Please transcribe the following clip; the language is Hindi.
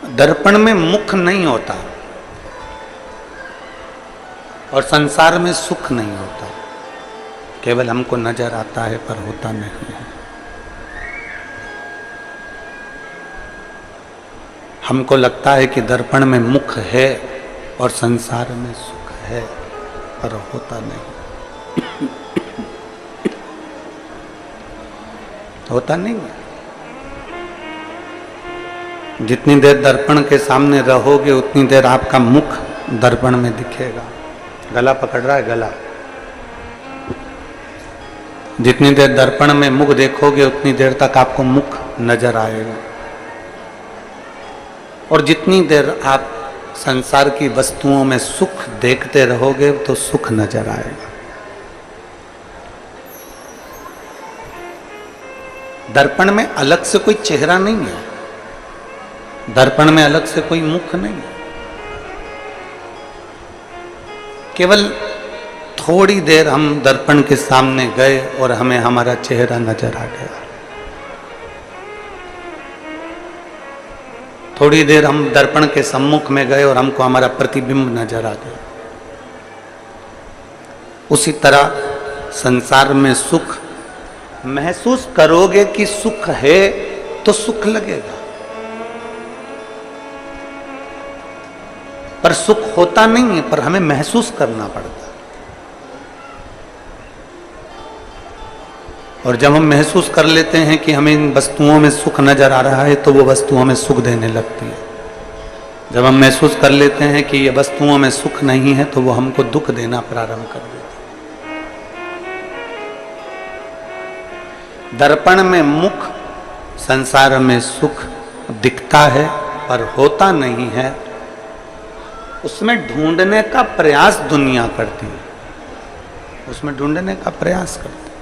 दर्पण में मुख नहीं होता और संसार में सुख नहीं होता, केवल हमको नजर आता है पर होता नहीं है। हमको लगता है कि दर्पण में मुख है और संसार में सुख है, पर होता नहीं। होता नहीं है। जितनी देर दर्पण के सामने रहोगे उतनी देर आपका मुख दर्पण में दिखेगा। गला पकड़ रहा है, गला। जितनी देर दर्पण में मुख देखोगे उतनी देर तक आपको मुख नजर आएगा। और जितनी देर आप संसार की वस्तुओं में सुख देखते रहोगे तो सुख नजर आएगा। दर्पण में अलग से कोई चेहरा नहीं है, दर्पण में अलग से कोई मुख नहीं है। केवल थोड़ी देर हम दर्पण के सामने गए और हमें हमारा चेहरा नजर आ गया। थोड़ी देर हम दर्पण के सम्मुख में गए और हमको हमारा प्रतिबिंब नजर आ गया। उसी तरह संसार में सुख महसूस करोगे कि सुख है तो सुख लगेगा, पर सुख होता नहीं है, पर हमें महसूस करना पड़ता है। और जब हम महसूस कर लेते हैं कि हमें इन वस्तुओं में सुख नजर आ रहा है तो वो वस्तु हमें सुख देने लगती है। जब हम महसूस कर लेते हैं कि ये वस्तुओं में सुख नहीं है तो वो हमको दुख देना प्रारंभ कर देती है। दर्पण में मुख, संसार में सुख दिखता है पर होता नहीं है। उसमें ढूंढने का प्रयास दुनिया करती है, उसमें ढूंढने का प्रयास करती है।